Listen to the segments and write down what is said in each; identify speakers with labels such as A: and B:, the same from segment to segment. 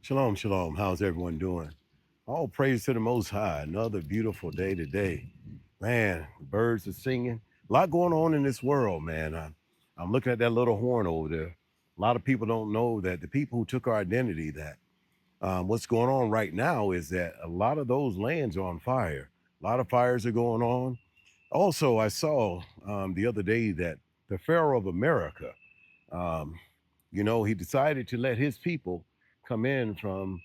A: Shalom, shalom. How's everyone doing? All praise to the Most High. Another beautiful day today. Man, birds are singing. A lot going on in this world, man. I'm looking at that little horn over there. A lot of people don't know that the people who took our identity, that what's going on right now is that a lot of those lands are on fire. A lot of fires are going on. Also, I saw the other day that the Pharaoh of America, um, he decided to let his people come in from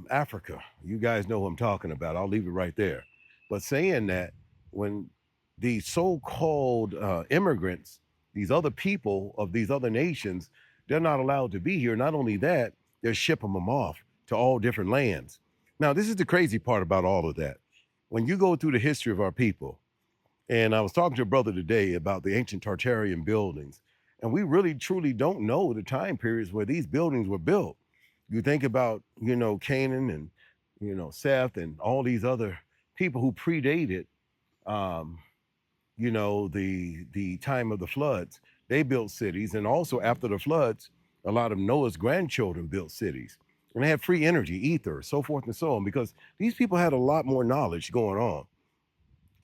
A: Africa. You guys know who I'm talking about. I'll leave it right there. But saying that when the so-called immigrants, these other people of these other nations, they're not allowed to be here. Not only that, they're shipping them off to all different lands. Now, this is the crazy part about all of that. When you go through the history of our people, and I was talking to a brother today about the ancient Tartarian buildings, and we really truly don't know the time periods where these buildings were built. You think about, Canaan and, Seth and all these other people who predated, um, the time of the floods. They built cities, and also after the floods, a lot of Noah's grandchildren built cities, and they had free energy, ether, so forth and so on, because these people had a lot more knowledge going on.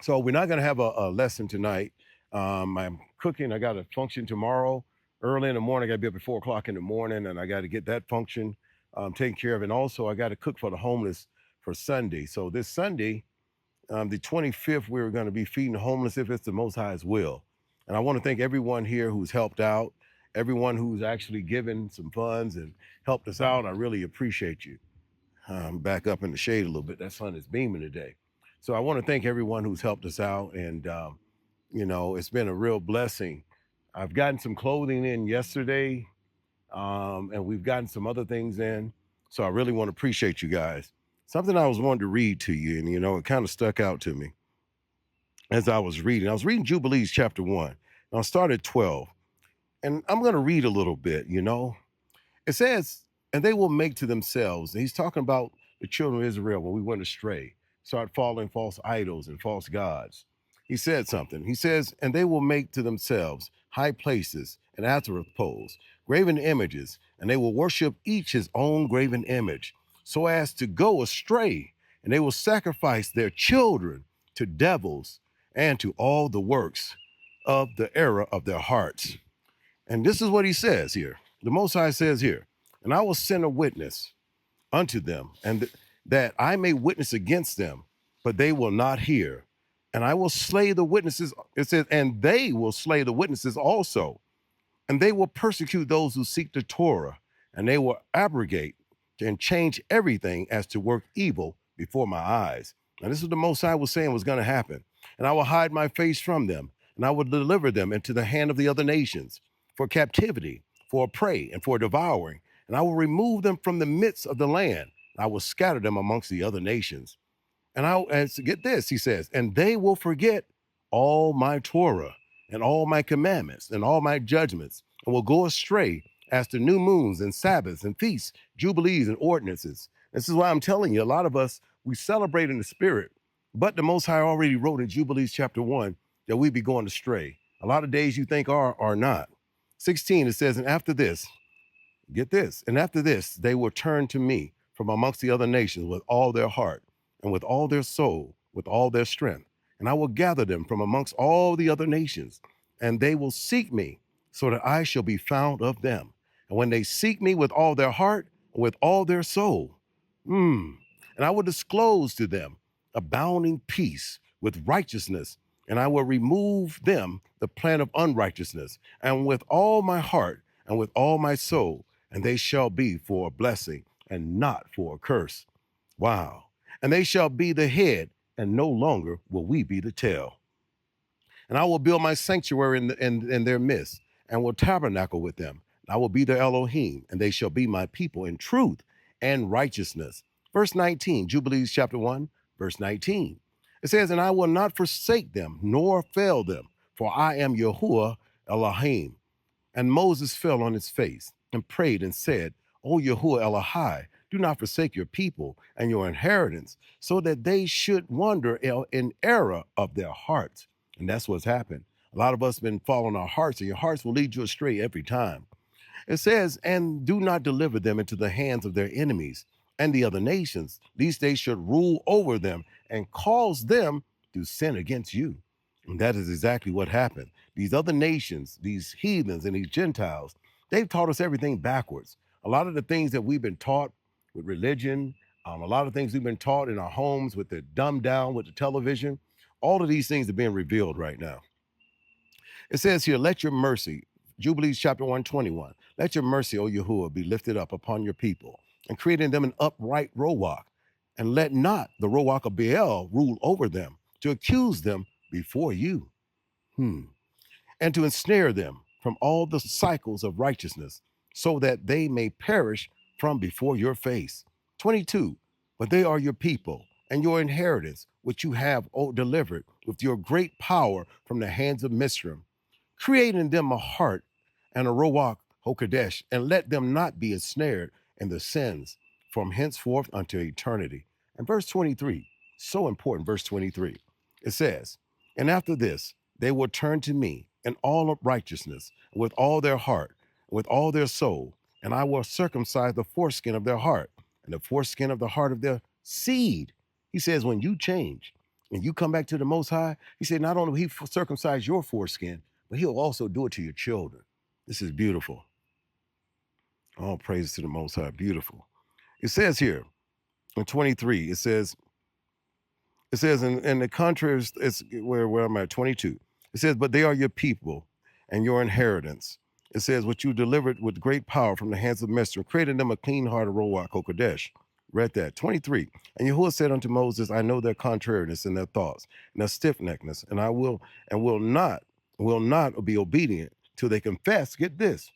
A: So we're not going to have a lesson tonight. I'm cooking. I got a function tomorrow early in the morning. I got to be up at 4 o'clock in the morning, and I got to get that function taken care of. And also, I got to cook for the homeless for Sunday. So this Sunday, the 25th, we're going to be feeding the homeless if it's the Most High's will. And I want to thank everyone here who's helped out, everyone who's actually given some funds and helped us out. I really appreciate you. Back up in the shade a little bit. That sun is beaming today. So I want to thank everyone who's helped us out. And, it's been a real blessing. I've gotten some clothing in yesterday, and we've gotten some other things in. So I really want to appreciate you guys. Something I was wanting to read to you, and, it kind of stuck out to me as I was reading. I was reading Jubilees chapter 1. And I'll start at 12. And I'm going to read a little bit. It says, and they will make to themselves, and he's talking about the children of Israel when we went astray, start following false idols and false gods. He said something. He says, and they will make to themselves high places and Asherah poles, graven images, and they will worship each his own graven image, so as to go astray, and they will sacrifice their children to devils and to all the works of the error of their hearts. And this is what he says here. The Most High says here, and I will send a witness unto them, and that I may witness against them, but they will not hear. And I will slay the witnesses. It says, and they will slay the witnesses also, and they will persecute those who seek the Torah, and they will abrogate and change everything as to work evil before my eyes. And this is what the Most High was saying was going to happen. And I will hide my face from them, and I will deliver them into the hand of the other nations for captivity, for a prey, and for devouring. And I will remove them from the midst of the land. And I will scatter them amongst the other nations. And get this, he says, and they will forget all my Torah and all my commandments and all my judgments, and will go astray as to new moons and Sabbaths and feasts, jubilees and ordinances. This is why I'm telling you, a lot of us, we celebrate in the spirit, but the Most High already wrote in Jubilees chapter 1 that we be going astray. A lot of days you think are not. 16, it says, and after this, get this, and after this, they will turn to me from amongst the other nations with all their heart and with all their soul, with all their strength. And I will gather them from amongst all the other nations, and they will seek me so that I shall be found of them. And when they seek me with all their heart and with all their soul, and I will disclose to them abounding peace with righteousness, and I will remove them the plan of unrighteousness, and with all my heart and with all my soul, and they shall be for a blessing and not for a curse. Wow. And they shall be the head, and no longer will we be the tail. And I will build my sanctuary in their midst, and will tabernacle with them. And I will be their Elohim, and they shall be my people in truth and righteousness. Verse 19, Jubilees chapter 1, verse 19. It says, and I will not forsake them, nor fail them, for I am Yahuwah Elohim. And Moses fell on his face and prayed and said, O Yahuwah Elohai, do not forsake your people and your inheritance, so that they should wander in error of their hearts. And that's what's happened. A lot of us have been following our hearts, and your hearts will lead you astray every time. It says, and do not deliver them into the hands of their enemies and the other nations. These they should rule over them and cause them to sin against you. And that is exactly what happened. These other nations, these heathens and these Gentiles, they've taught us everything backwards. A lot of the things that we've been taught with religion, a lot of things we've been taught in our homes with the dumbed down, with the television, all of these things are being revealed right now. It says here, let your mercy, Jubilees chapter 121, let your mercy, O Yahuwah, be lifted up upon your people and create in them an upright rowak. And let not the rowak of Baal rule over them to accuse them before you. And to ensnare them from all the cycles of righteousness, so that they may perish from before your face. 22. But they are your people and your inheritance, which you have delivered with your great power from the hands of Misraim. Create in them a heart and a Ruach Hokadesh, and let them not be ensnared in the sins from henceforth unto eternity. And verse 23, so important, verse 23, it says, and after this, they will turn to me in all of righteousness, with all their heart, with all their soul, and I will circumcise the foreskin of their heart and the foreskin of the heart of their seed. He says, when you change and you come back to the Most High, he said, not only will he circumcise your foreskin, but he'll also do it to your children. This is beautiful. All praises to the Most High. Beautiful. It says here in 23, it says, in the contrary, it's where I'm at, 22. It says, but they are your people and your inheritance. It says, what you delivered with great power from the hands of Master, creating them a clean heart of Ruach Kodesh. Read that. 23. And Yahuwah said unto Moses, I know their contrariness and their thoughts and their stiff-neckedness, and I will not be obedient till they confess. Get this.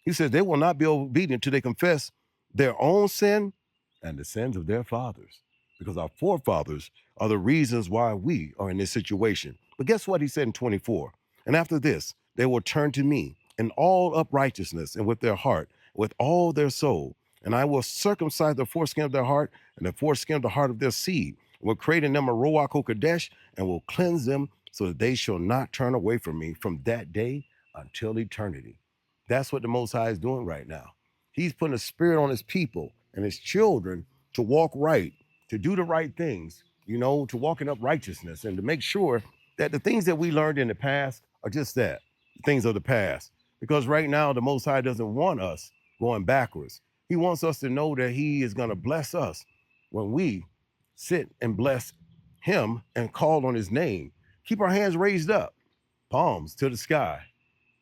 A: He says they will not be obedient till they confess their own sin and the sins of their fathers, because our forefathers are the reasons why we are in this situation. But guess what he said in 24? And after this, they will turn to me in all uprightness and with their heart, with all their soul. And I will circumcise the foreskin of their heart and the foreskin of the heart of their seed. Will create in them a Ruach HaKodesh and will cleanse them so that they shall not turn away from me from that day until eternity. That's what the Most High is doing right now. He's putting a spirit on his people and his children to walk right, to do the right things, to walk in uprightness and to make sure that the things that we learned in the past are just that, things of the past. Because right now, the Most High doesn't want us going backwards. He wants us to know that he is going to bless us when we sit and bless him and call on his name. Keep our hands raised up, palms to the sky.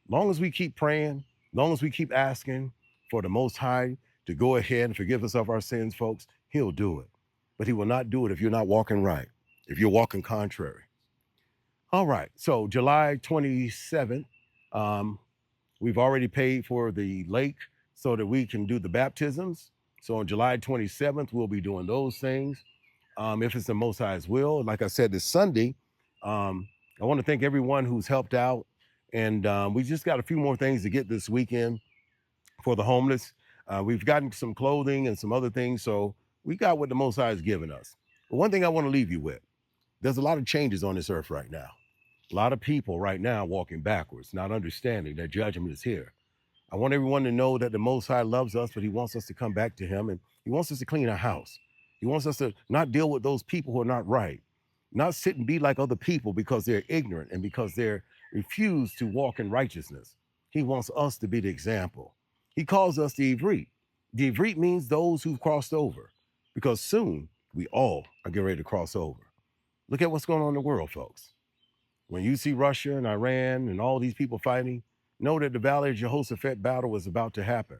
A: Long as we keep praying, long as we keep asking for the Most High to go ahead and forgive us of our sins, folks, he'll do it. But he will not do it if you're not walking right, if you're walking contrary. All right, so July 27th, we've already paid for the lake so that we can do the baptisms. So on July 27th, we'll be doing those things. If it's the Most High's will, like I said, this Sunday, I want to thank everyone who's helped out. And we just got a few more things to get this weekend for the homeless. We've gotten some clothing and some other things. So we got what the Most High has given us. But one thing I want to leave you with, there's a lot of changes on this earth right now. A lot of people right now walking backwards, not understanding that judgment is here. I want everyone to know that the Most High loves us, but he wants us to come back to him, and he wants us to clean our house. He wants us to not deal with those people who are not right, not sit and be like other people because they're ignorant and because they're refused to walk in righteousness. He wants us to be the example. He calls us the Ivrit. The Ivrit means those who've crossed over, because soon we all are getting ready to cross over. Look at what's going on in the world, folks. When you see Russia and Iran and all these people fighting, know that the Valley of Jehoshaphat battle is about to happen.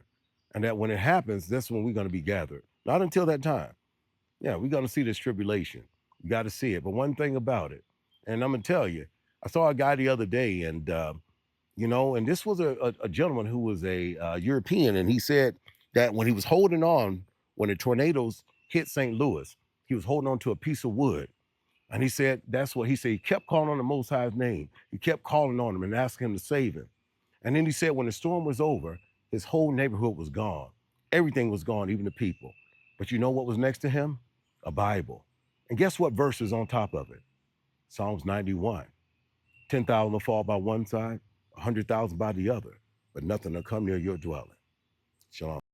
A: And that when it happens, that's when we're going to be gathered. Not until that time. Yeah, we're going to see this tribulation. You got to see it. But one thing about it, and I'm going to tell you, I saw a guy the other day, and, and this was a gentleman who was a European, and he said that when he was holding on, when the tornadoes hit St. Louis, he was holding on to a piece of wood. And he said, that's what he said. He kept calling on the Most High's name. He kept calling on him and asking him to save him. And then he said, when the storm was over, his whole neighborhood was gone. Everything was gone, even the people. But you know what was next to him? A Bible. And guess what verse is on top of it? Psalms 91. 10,000 will fall by one side, 100,000 by the other, but nothing will come near your dwelling. Shalom.